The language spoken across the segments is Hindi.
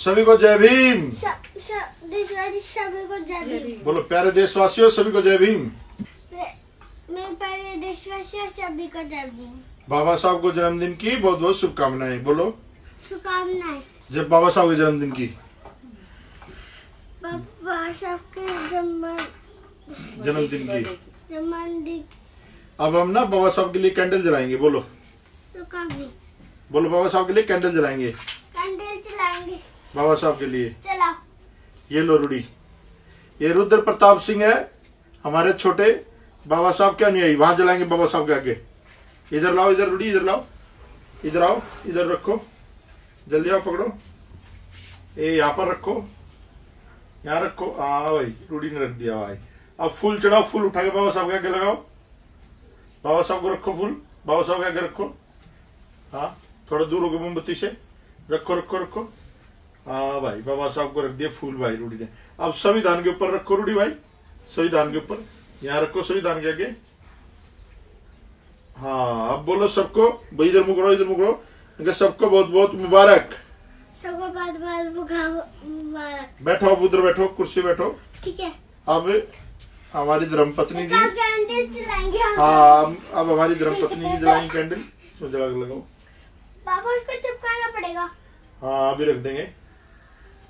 सभी को जय भीम। देशवासी सभी को जय भीम। बोलो प्यारे देशवासियों सभी को जय भीम। मैं प्यारे देशवासियों सभी को जय भीम। बाबा साहब को जन्मदिन की बहुत बहुत शुभकामनाएं। बोलो शुभकामनाएं। जब बाबा साहब के जन्मदिन की बाबा साहब के जन्मदिन की। जन्मदिन अब हम ना बाबा साहब के लिए कैंडल जलाएंगे। बोलो शुभकामनाएं। बोलो बाबा साहब के लिए कैंडल जलाएंगे। कैंडल चलाएंगे। बाबा साहब के लिए चलाओ। ये लो रूडी। ये रुद्र प्रताप सिंह है हमारे छोटे बाबा साहब क्या नहीं आई। वहां जलाएंगे बाबा साहब के आगे। इधर लाओ, इधर रूडी, इधर लाओ, इधर आओ, इधर रखो, जल्दी आओ, पकड़ो। ये यहाँ पर रखो, यहाँ रखो। हाँ भाई रूडी ने रख दिया भाई। अब फूल चढ़ाओ, फूल उठा के बाबा साहब के आगे लगाओ। बाबा साहब को रखो फूल, बाबा साहब के आगे रखो। हाँ थोड़ा दूर हो गए मोमबत्ती से। रखो रखो रखो। हाँ भाई बाबा साहब को रख दिया फूल भाई रूडी ने। अब संविधान के ऊपर रखो रूडी भाई, संविधान के ऊपर यहाँ रखो, संविधान के आगे। हाँ अब बोलो सबको, भाई इधर मुकरो, इधर मुकरो, सबको बहुत बहुत मुबारक। सबको बहुत बहुत मुबारक। बैठो अब उधर बैठो, कुर्सी बैठो। ठीक है। अब हमारी धर्मपत्नी जी, कैंडल चलाएंगे हम। हाँ अब हमारी धर्मपत्नी जी जलाएंगे कैंडल। इसमें जला के लगाओ। पापा उसको चिपकाना पड़ेगा। हाँ अभी रख देंगे।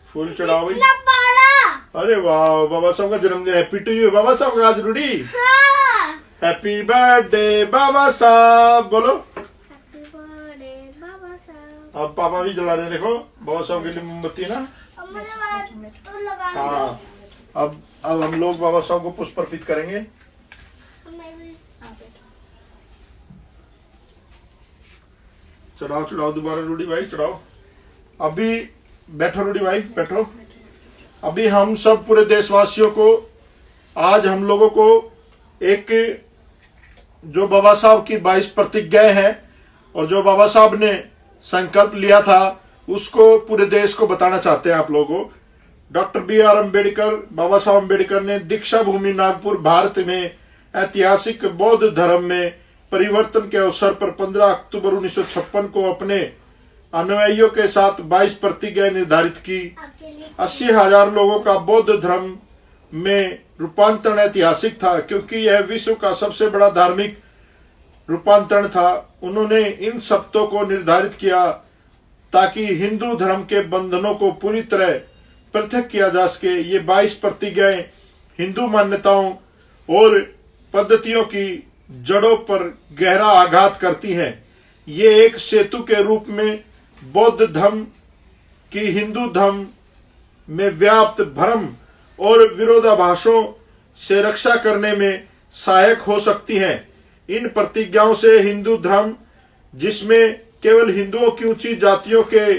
फूल चढ़ाओ भाई। इतना बड़ा। अरे वाह बाबा साहब का जन्मदिन। हैप्पी टू यू बाबा साहब का आज रूडी। हाँ। हैप्पी बर्थडे बाबा साहब। बोलो हैप्पी बर्थडे बाबा साहब। अब पापा भी जला रहे हैं, देखो बाबा साहब के लिए मोमबत्ती ना। अब मुझे बात तो लगाना। हाँ अब हम लोग बाबा साहब को पुष्प अर्पित करेंगे। मैं भी। चढ़ाओ चढ़ाओ दोबारा रूडी भाई, चढ़ाओ। अभी बैठो रूडी भाई, बैठो। अभी हम सब पूरे देशवासियों को, आज हम लोगों को एक जो बाबा साहब की 22 प्रतिज्ञाएं हैं और जो बाबा साहब ने संकल्प लिया था उसको पूरे देश को बताना चाहते हैं आप लोगों को। डॉक्टर BR अम्बेडकर, बाबा साहब अम्बेडकर ने दीक्षा भूमि नागपुर भारत में ऐतिहासिक बौद्ध धर्म में परिवर्तन के अवसर पर 15 अक्टूबर 1956 को अपने अनुयायियों के साथ 22 प्रतिज्ञाएं निर्धारित की। 80,000 लोगों का बौद्ध धर्म में रूपांतरण ऐतिहासिक था क्योंकि यह विश्व का सबसे बड़ा धार्मिक रूपांतरण था। उन्होंने इन शब्दों को निर्धारित किया ताकि हिंदू धर्म के बंधनों को पूरी तरह पृथक किया जा सके। ये 22 प्रतिज्ञाएं हिंदू मान्यताओं और पद्धतियों की जड़ों पर गहरा आघात करती हैं। ये एक सेतु के रूप में बौद्ध धर्म की हिंदू धर्म में व्याप्त भ्रम और विरोधाभासों से रक्षा करने में सहायक हो सकती हैं। इन प्रतिज्ञाओं से हिंदू धर्म, जिसमें केवल हिंदुओं की ऊंची जातियों के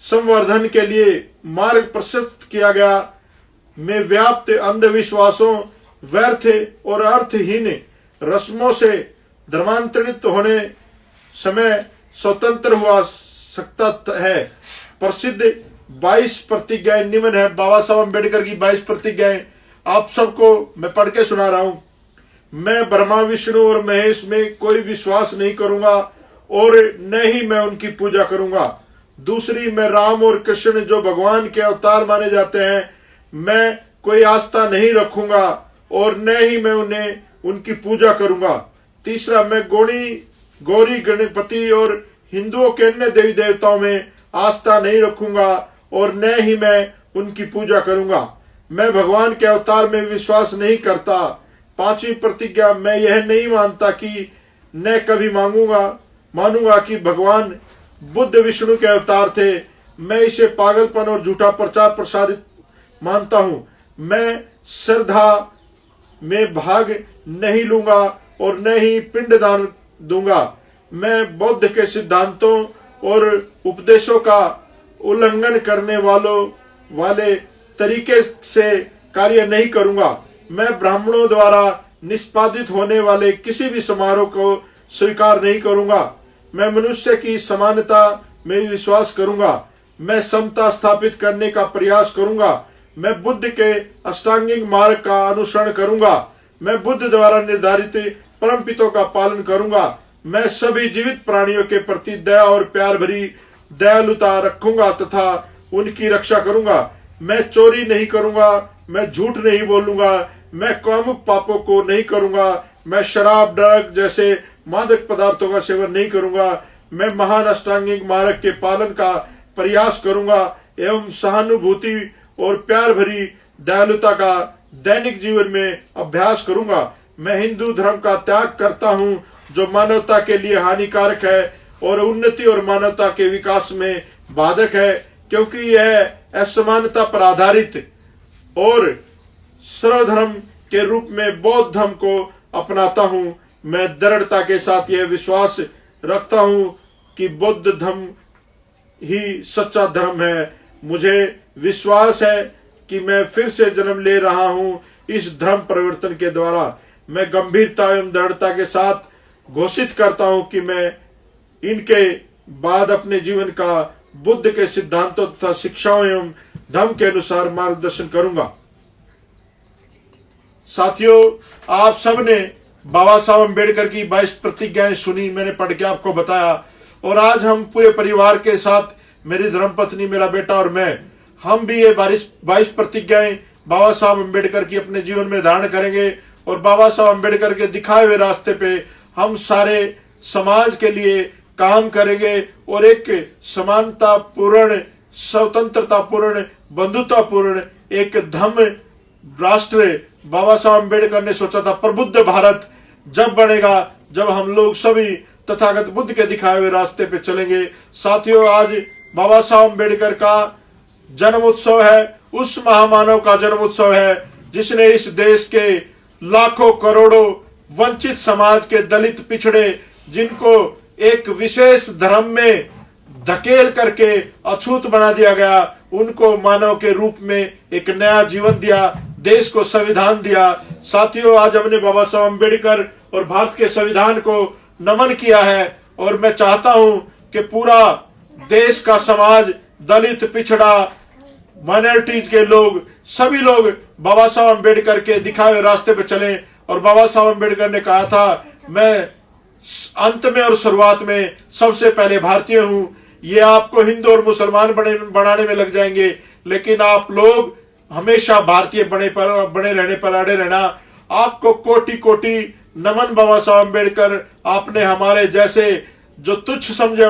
संवर्धन के लिए मार्ग प्रशस्त किया गया, में व्याप्त अंधविश्वासों, व्यर्थ और अर्थहीन रस्मों से धर्मांतरित होने समय स्वतंत्र हुआ सकता है। प्रसिद्ध 22 प्रतिज्ञाएं निम्न है। बाबा साहब अम्बेडकर की 22 प्रतिज्ञाएं आप सबको मैं पढ़ के सुना रहा हूं। मैं ब्रह्मा विष्णु और महेश में कोई विश्वास नहीं करूंगा और न ही मैं उनकी पूजा करूंगा। दूसरी, मैं राम और कृष्ण जो भगवान के अवतार माने जाते हैं, मैं कोई आस्था नहीं रखूंगा और न ही मैं उन्हें उनकी पूजा करूंगा। तीसरा, मैं गौरी गणपति और हिंदुओं के अन्य देवी देवताओं में आस्था नहीं रखूंगा और न ही मैं उनकी पूजा करूंगा। मैं भगवान के अवतार में विश्वास नहीं करता। पांचवी प्रतिज्ञा, मैं यह नहीं मानता कि न कभी मानूंगा कि भगवान बुद्ध विष्णु के अवतार थे। मैं इसे पागलपन और झूठा प्रचार प्रसारित मानता हूं। मैं श्रद्धा में भाग नहीं लूंगा और न ही पिंडदान दूंगा। मैं बौद्ध के सिद्धांतों और उपदेशों का उल्लंघन करने वाले तरीके से कार्य नहीं करूंगा। मैं ब्राह्मणों द्वारा निष्पादित होने वाले किसी भी समारोह को स्वीकार नहीं करूंगा। मैं मनुष्य की समानता में विश्वास करूंगा। मैं समता स्थापित करने का प्रयास करूंगा। मैं बुद्ध के अष्टांगिक मार्ग का अनुसरण करूंगा। मैं बुद्ध द्वारा निर्धारित परमपितों का पालन करूंगा। मैं सभी जीवित प्राणियों के प्रति दया और प्यार भरी दयालुता रखूंगा तथा उनकी रक्षा करूंगा। मैं चोरी नहीं करूंगा, मैं झूठ नहीं बोलूंगा, मैं कामुक पापों को नहीं करूंगा, मैं शराब ड्रग जैसे मादक पदार्थों का सेवन नहीं करूंगा, मैं महान अष्टांगिक मार्ग के पालन का प्रयास करूंगा एवं सहानुभूति और प्यार भरी दयालुता का दैनिक जीवन में अभ्यास करूंगा। मैं हिंदू धर्म का त्याग करता हूं जो मानवता के लिए हानिकारक है और उन्नति और मानवता के विकास में बाधक है, क्योंकि यह असमानता पर आधारित और सर्वधर्म के रूप में बौद्ध धर्म को अपनाता हूं। मैं दृढ़ता के साथ यह विश्वास रखता हूं कि बौद्ध धर्म ही सच्चा धर्म है। मुझे विश्वास है कि मैं फिर से जन्म ले रहा हूं इस धर्म परिवर्तन के द्वारा। मैं गंभीरता एवं दृढ़ता के साथ घोषित करता हूं कि मैं इनके बाद अपने जीवन का बुद्ध के सिद्धांतों तथा शिक्षाओं एवं धर्म के अनुसार मार्गदर्शन करूंगा। साथियों, आप सबने बाबा साहब अम्बेडकर की 22 प्रतिज्ञाएं सुनी, मैंने पढ़ के आपको बताया। और आज हम पूरे परिवार के साथ, मेरी धर्मपत्नी, मेरा बेटा और मैं, हम भी ये 22 प्रतिज्ञाएं बाबा साहब अम्बेडकर की अपने जीवन में धारण करेंगे। और बाबा साहब अम्बेडकर के दिखाए हुए रास्ते पे हम सारे समाज के लिए काम करेंगे और एक समानतापूर्ण, स्वतंत्रतापूर्ण, बंधुतापूर्ण एक धर्म राष्ट्र बाबा साहब अम्बेडकर ने सोचा था, प्रबुद्ध भारत जब बनेगा जब हम लोग सभी तथागत बुद्ध के दिखाए हुए रास्ते पे चलेंगे। साथियों, आज बाबा साहब अम्बेडकर का जन्म उत्सव है, उस महामानव का जन्म उत्सव है जिसने इस देश के लाखों करोड़ों वंचित समाज के दलित पिछड़े, जिनको एक विशेष धर्म में धकेल करके अछूत बना दिया गया, उनको मानव के रूप में एक नया जीवन दिया, देश को संविधान दिया। साथियों, आज हमने बाबा साहब अम्बेडकर और भारत के संविधान को नमन किया है और मैं चाहता हूं कि पूरा देश का समाज, दलित, पिछड़ा, माइनॉरिटीज के लोग, सभी लोग बाबा साहब अम्बेडकर के दिखाए हुए रास्ते पे चलें। और बाबा साहब अम्बेडकर ने कहा था, मैं अंत में और शुरुआत में सबसे पहले भारतीय हूं। ये आपको हिंदू और मुसलमान बनाने में लग जाएंगे, लेकिन आप लोग हमेशा भारतीय बने रहने पर अड़े रहना। आपको कोटि कोटि नमन बाबा साहब अम्बेडकर। आपने हमारे जैसे जो तुच्छ समझे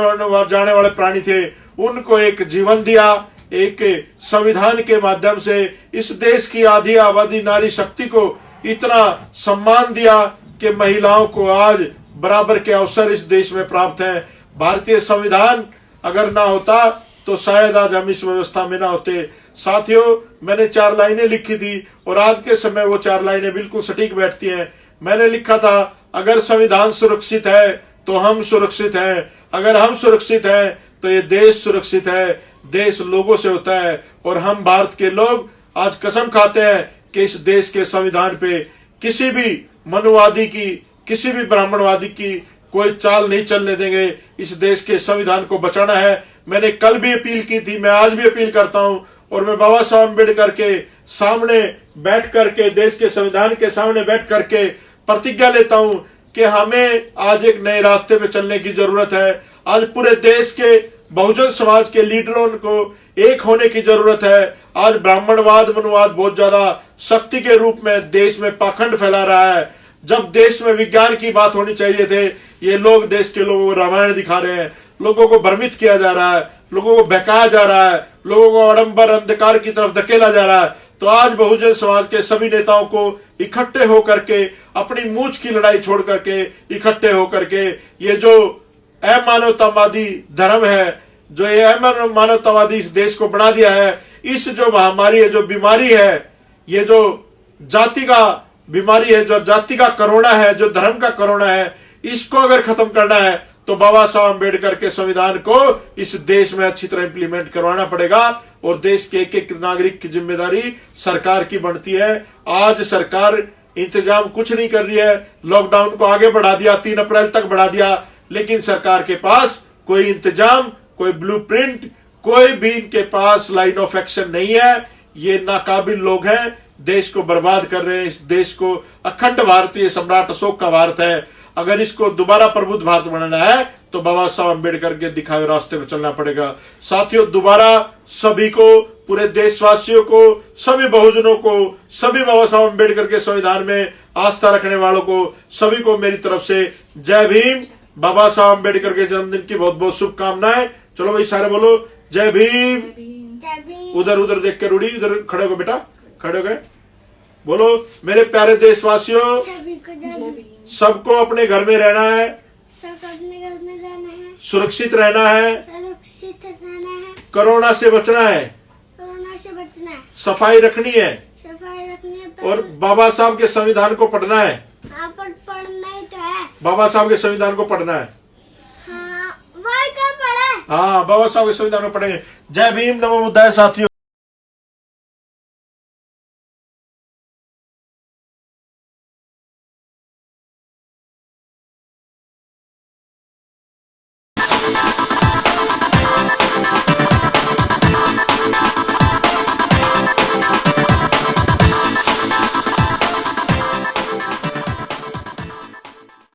जाने वाले प्राणी थे, उनको एक जीवन दिया, एक संविधान के माध्यम से इस देश की आधी आबादी नारी शक्ति को इतना सम्मान दिया कि महिलाओं को आज बराबर के अवसर इस देश में प्राप्त हैं। भारतीय संविधान अगर ना होता तो शायद आज हम इस व्यवस्था में ना होते। साथियों, मैंने 4 लाइनें लिखी थी और आज के समय वो 4 लाइनें बिल्कुल सटीक बैठती हैं। मैंने लिखा था, अगर संविधान सुरक्षित है तो हम सुरक्षित हैं, अगर हम सुरक्षित हैं तो ये देश सुरक्षित है। देश लोगों से होता है और हम भारत के लोग आज कसम खाते हैं कि इस देश के संविधान पे किसी भी मनुवादी की, किसी भी ब्राह्मणवादी की कोई चाल नहीं चलने देंगे। इस देश के संविधान को बचाना है। मैंने कल भी अपील की थी, मैं आज भी अपील करता हूं और मैं बाबा साहब अम्बेडकर के सामने बैठ करके, देश के संविधान के सामने बैठ करके प्रतिज्ञा लेता हूं कि हमें आज एक नए रास्ते पे चलने की जरूरत है। आज पूरे देश के बहुजन समाज के लीडरों को एक होने की जरूरत है। आज ब्राह्मणवाद, मनुवाद बहुत ज्यादा शक्ति के रूप में देश में पाखंड फैला रहा है। जब देश में विज्ञान की बात होनी चाहिए थे, ये लोग देश के लोगों को रामायण दिखा रहे हैं, लोगों को भ्रमित किया जा रहा है, लोगों को बहकाया जा रहा है, लोगों को आडंबर अंधकार की तरफ धकेला जा रहा है। तो आज बहुजन समाज के सभी नेताओं को इकट्ठे होकर के, अपनी मूंछ की लड़ाई छोड़ करके इकट्ठे होकर के, ये जो अमानवतावादी धर्म है, जो ये अमानवतावादी इस देश को बना दिया है, इस जो महामारी है, जो बीमारी है, ये जो जाति का बीमारी है, जो जाति का कोरोना है, जो धर्म का कोरोना है, इसको अगर खत्म करना है तो बाबा साहब अम्बेडकर के संविधान को इस देश में अच्छी तरह इंप्लीमेंट करवाना पड़ेगा और देश के एक एक नागरिक की जिम्मेदारी सरकार की बनती है। आज सरकार इंतजाम कुछ नहीं कर रही है। लॉकडाउन को आगे बढ़ा दिया, 3 अप्रैल तक बढ़ा दिया, लेकिन सरकार के पास कोई इंतजाम, कोई ब्लूप्रिंट, कोई भी इनके पास लाइन ऑफ एक्शन नहीं है। ये नाकाबिल लोग हैं, देश को बर्बाद कर रहे हैं। इस देश को अखंड भारतीय सम्राट अशोक का भारत है, अगर इसको दोबारा प्रबुद्ध भारत बनाना है तो बाबा साहब अम्बेडकर के दिखाए रास्ते पर चलना पड़ेगा। साथियों, दोबारा सभी को, पूरे देशवासियों को, सभी बहुजनों को, सभी बाबा साहब अम्बेडकर के संविधान में आस्था रखने वालों को, सभी को मेरी तरफ से जय भीम। बाबा साहब अम्बेडकर के जन्मदिन की बहुत बहुत शुभकामनाएं। चलो भाई सारे बोलो जय भीम। जय भीम। उधर उधर देख के रूढ़ी, उधर खड़े हो गए बेटा, खड़े हो गए। बोलो मेरे प्यारे देशवासियों, सभी को जय भीम। सबको अपने घर में रहना है, सब अपने घर में रहना है, सुरक्षित रहना है, सुरक्षित रहना है, कोरोना से बचना है, कोरोना से बचना है, सफाई रखनी है सफाई रखनी है, और बाबा साहब के संविधान को पढ़ना है। हाँ, पढ़ना ही तो है। बाबा साहब के संविधान को पढ़ना है। हाँ, वही क्या पढ़ा है? हाँ, बाबा साहब के संविधान को पढ़ेंगे। जय भीम, नमो बुद्धाय साथियों।